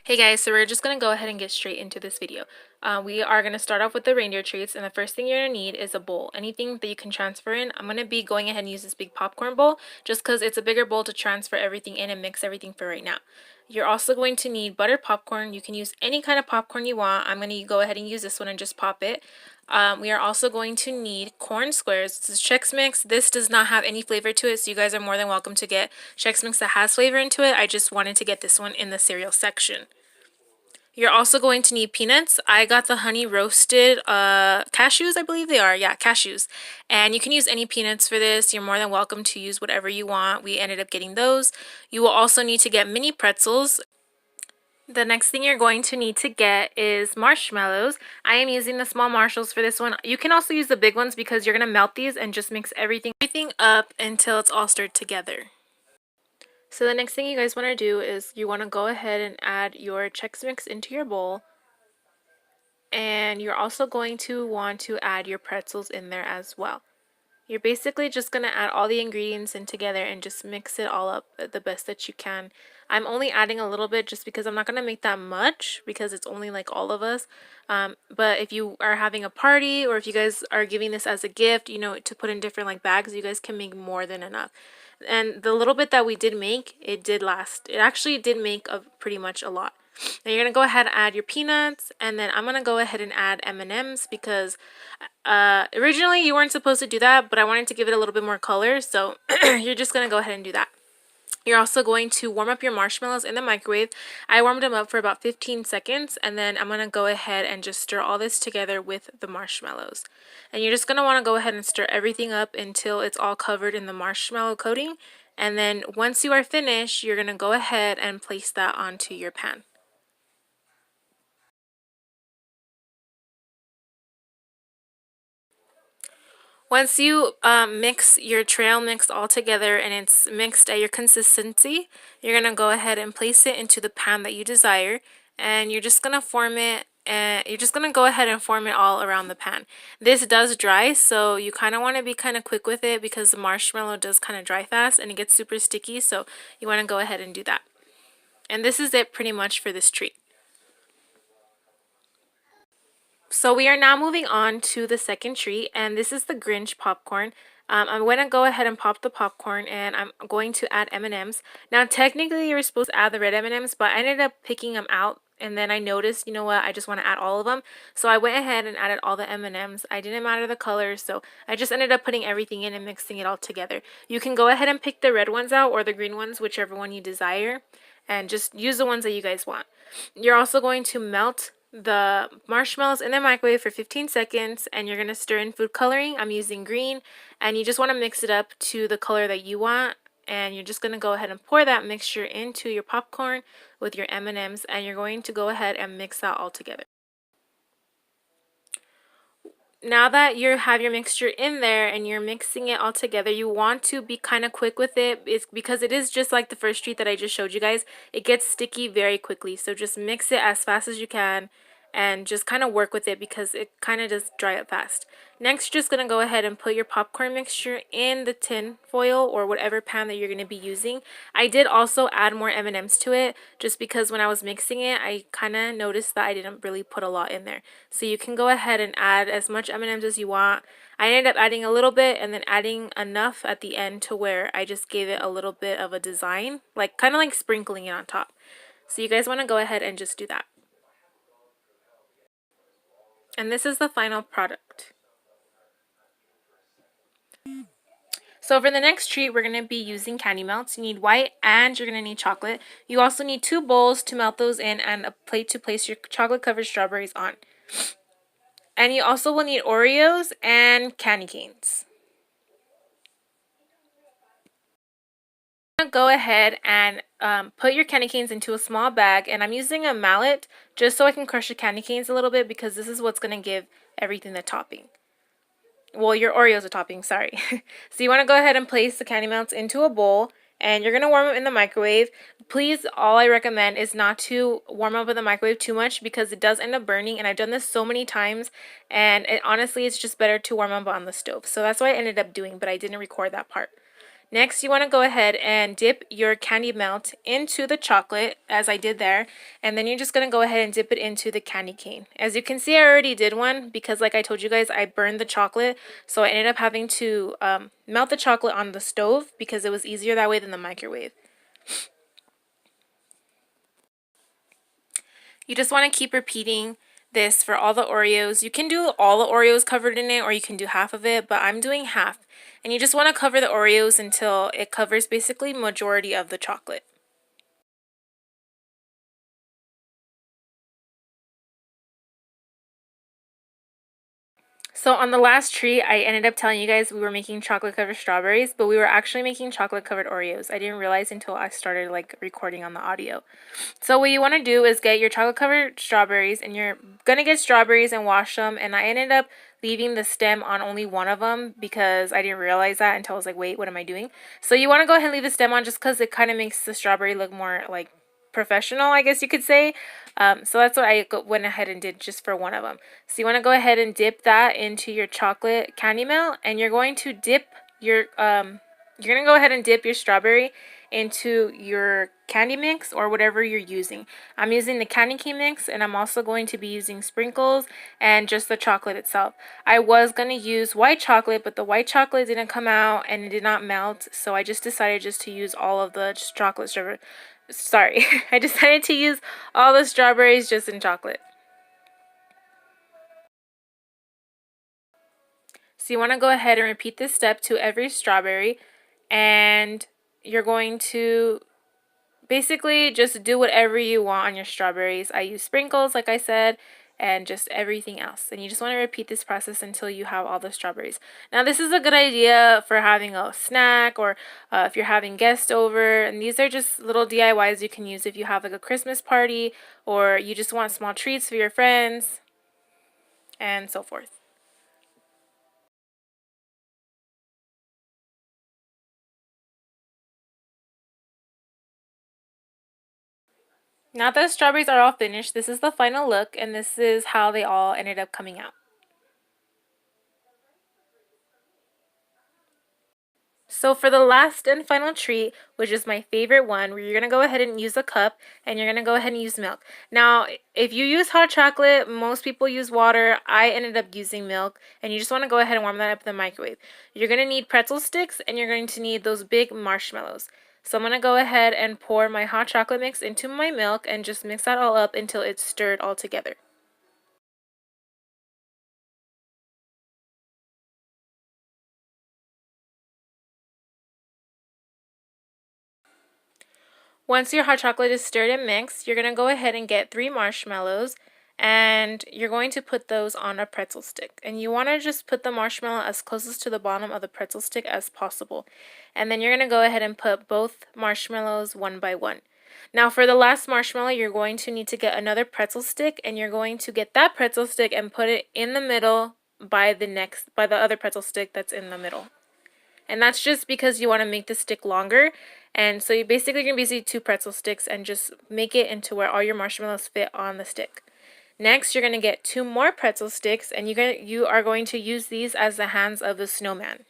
Hey guys, so we're just going to go ahead and get straight into this video. We are going to start off with the reindeer treats, and the first thing you're going to need is a bowl. Anything that you can transfer in. I'm going to be going ahead and use this big popcorn bowl just because it's a bigger bowl to transfer everything in and mix everything for right now. You're also going to need buttered popcorn. You can use any kind of popcorn you want. I'm going to go ahead and use this one and just pop it. We are also going to need corn squares. This is Chex Mix. This does not have any flavor to it, so you guys are more than welcome to get Chex Mix that has flavor into it. I just wanted to get this one in the cereal section. You're also going to need peanuts. I got the honey roasted cashews, I believe they are. Yeah, cashews. And you can use any peanuts for this. You're more than welcome to use whatever you want. We ended up getting those. You will also need to get mini pretzels. The next thing you're going to need to get is marshmallows. I am using the small Marshalls for this one. You can also use the big ones because you're going to melt these and just mix everything up until it's all stirred together. So the next thing you guys want to do is you want to go ahead and add your Chex Mix into your bowl. And you're also going to want to add your pretzels in there as well. You're basically just going to add all the ingredients in together and just mix it all up the best that you can. I'm only adding a little bit just because I'm not going to make that much because it's only like all of us. But if you are having a party or if you guys are giving this as a gift, you know, to put in different like bags, you guys can make more than enough. And the little bit that we did make, it did last. It actually did make pretty much a lot. Now you're going to go ahead and add your peanuts, and then I'm going to go ahead and add M&ms because originally you weren't supposed to do that, but I wanted to give it a little bit more color, so you're just going to go ahead and do that. You're also going to warm up your marshmallows in the microwave. I warmed them up for about 15 seconds, and then I'm going to go ahead and just stir all this together with the marshmallows. And you're just going to want to go ahead and stir everything up until it's all covered in the marshmallow coating. And then once you are finished, you're going to go ahead and place that onto your pan. Once you mix your trail mix all together and it's mixed at your consistency, you're going to go ahead and place it into the pan that you desire, and you're just going to form it, and you're just going to go ahead and form it all around the pan. This does dry, so you kind of want to be kind of quick with it because the marshmallow does kind of dry fast and it gets super sticky, so you want to go ahead and do that. And this is it pretty much for this treat. So we are now moving on to the second treat, and this is the Grinch Popcorn. I'm going to go ahead and pop the popcorn, and I'm going to add M&ms. Now, technically, you were supposed to add the red M&ms, but I ended up picking them out, and then I noticed, you know what, I just want to add all of them. So I went ahead and added all the M&ms. I didn't matter the colors, so I just ended up putting everything in and mixing it all together. You can go ahead and pick the red ones out or the green ones, whichever one you desire, and just use the ones that you guys want. You're also going to melt the marshmallows in the microwave for 15 seconds, and you're going to stir in food coloring. I'm using green, and you just want to mix it up to the color that you want, and you're just going to go ahead and pour that mixture into your popcorn with your M&ms, and you're going to go ahead and mix that all together. Now that you have your mixture in there and you're mixing it all together, you want to be kind of quick with it. It's because it is just like the first treat that I just showed you guys. It gets sticky very quickly, so just mix it as fast as you can and just kind of work with it because it kind of does dry up fast. Next, you're just going to go ahead and put your popcorn mixture in the tin foil or whatever pan that you're going to be using. I did also add more M&Ms to it just because when I was mixing it, I kind of noticed that I didn't really put a lot in there. So you can go ahead and add as much M&Ms as you want. I ended up adding a little bit and then adding enough at the end to where I just gave it a little bit of a design, like kind of like sprinkling it on top. So you guys want to go ahead and just do that. And this is the final product. So for the next treat, we're going to be using candy melts. You need white and you're going to need chocolate. You also need 2 bowls to melt those in and a plate to place your chocolate covered strawberries on. And you also will need Oreos and candy canes. to go ahead and put your candy canes into a small bag, and I'm using a mallet just so I can crush the candy canes a little bit because this is what's going to give everything the topping. Well, your Oreos are topping, sorry. So you want to go ahead and place the candy melts into a bowl, and you're going to warm them in the microwave. Please, all I recommend is not to warm up in the microwave too much because it does end up burning, and I've done this so many times, and honestly, it's just better to warm up on the stove. So that's what I ended up doing, but I didn't record that part. Next, you want to go ahead and dip your candy melt into the chocolate, as I did there, and then you're just going to go ahead and dip it into the candy cane. As you can see, I already did one because, like I told you guys, I burned the chocolate, so I ended up having to melt the chocolate on the stove because it was easier that way than the microwave. You just want to keep repeating this for all the Oreos. You can do all the Oreos covered in it, or you can do half of it, but I'm doing half. And you just want to cover the Oreos until it covers basically majority of the chocolate. So on the last treat, I ended up telling you guys we were making chocolate covered strawberries, but we were actually making chocolate covered Oreos. I didn't realize until I started recording on the audio. So what you want to do is get your chocolate covered strawberries, and you're going to get strawberries and wash them. And I ended up leaving the stem on only one of them because I didn't realize that until I was like, wait, what am I doing? So you want to go ahead and leave the stem on just because it kind of makes the strawberry look more like professional, I guess you could say. So that's what I went ahead and did just for one of them. So you want to go ahead and dip that into your chocolate candy melt, and you're going to dip your you're going to go ahead and dip your strawberry into your candy mix or whatever you're using. I'm using the candy cane mix, and I'm also going to be using sprinkles and just the chocolate itself. I was going to use white chocolate, but the white chocolate didn't come out and it did not melt, so I just decided just to use all of the chocolate strawberry. Sorry, I decided to use all the strawberries just in chocolate. So you want to go ahead and repeat this step to every strawberry, and you're going to basically just do whatever you want on your strawberries. I use sprinkles, like I said, and just everything else. And you just want to repeat this process until you have all the strawberries. Now, this is a good idea for having a snack, or if you're having guests over. And these are just little DIYs you can use if you have like a Christmas party, or you just want small treats for your friends, and so forth. Now that the strawberries are all finished, this is the final look, and this is how they all ended up coming out. So for the last and final treat, which is my favorite one, where you're going to go ahead and use a cup, and you're going to go ahead and use milk. Now, if you use hot chocolate, most people use water. I ended up using milk, and you just want to go ahead and warm that up in the microwave. You're going to need pretzel sticks, and you're going to need those big marshmallows. So I'm going to go ahead and pour my hot chocolate mix into my milk and just mix that all up until it's stirred all together. Once your hot chocolate is stirred and mixed, you're going to go ahead and get 3 marshmallows, and you're going to put those on a pretzel stick. And you want to just put the marshmallow as closest to the bottom of the pretzel stick as possible. And then you're going to go ahead and put both marshmallows one by one. Now for the last marshmallow, you're going to need to get another pretzel stick, and you're going to get that pretzel stick and put it in the middle by the other pretzel stick that's in the middle. And that's just because you want to make the stick longer. And so you basically going to be using 2 pretzel sticks and just make it into where all your marshmallows fit on the stick. Next, you're going to get 2 more pretzel sticks, and you are going to use these as the hands of the snowman.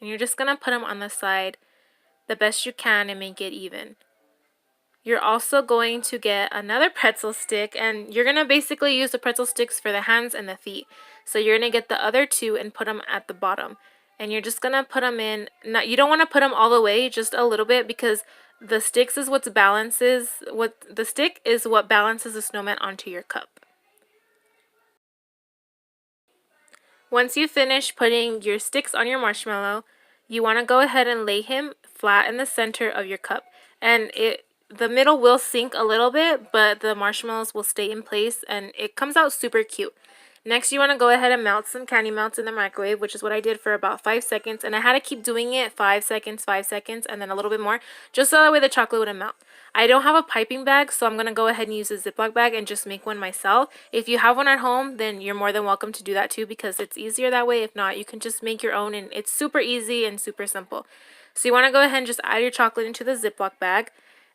And you're just going to put them on the side the best you can and make it even. You're also going to get another pretzel stick, and you're going to basically use the pretzel sticks for the hands and the feet. So you're going to get the other 2 and put them at the bottom. And you're just going to put them in. Now, you don't want to put them all the way, just a little bit, because the stick is what balances the snowman onto your cup. Once you finish putting your sticks on your marshmallow, you want to go ahead and lay him flat in the center of your cup. And the middle will sink a little bit, but the marshmallows will stay in place, and it comes out super cute. Next, you want to go ahead and melt some candy melts in the microwave, which is what I did for about 5 seconds. And I had to keep doing it 5 seconds, 5 seconds, and then a little bit more, just so that way the chocolate wouldn't melt. I don't have a piping bag, so I'm going to go ahead and use a Ziploc bag and just make one myself. If you have one at home, then you're more than welcome to do that too, because it's easier that way. If not, you can just make your own, and it's super easy and super simple. So you want to go ahead and just add your chocolate into the Ziploc bag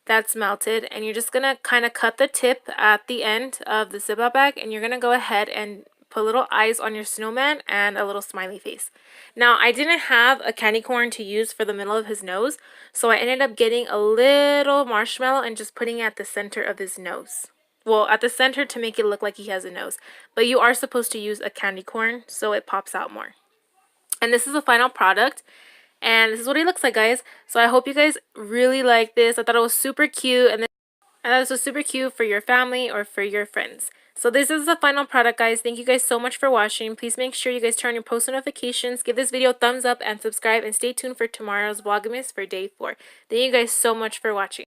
that's melted, and you're just going to kind of cut the tip at the end of the Ziploc bag, and you're going to go ahead and put little eyes on your snowman and a little smiley face. Now, I didn't have a candy corn to use for the middle of his nose, so I ended up getting a little marshmallow and just putting it at the center of his nose. Well, at the center to make it look like he has a nose. But you are supposed to use a candy corn so it pops out more. And this is the final product. And this is what it looks like, guys. So I hope you guys really like this. I thought it was super cute. And I thought this was super cute for your family or for your friends. So this is the final product, guys. Thank you guys so much for watching. Please make sure you guys turn on your post notifications. Give this video a thumbs up and subscribe. And stay tuned for tomorrow's Vlogmas for day 4. Thank you guys so much for watching.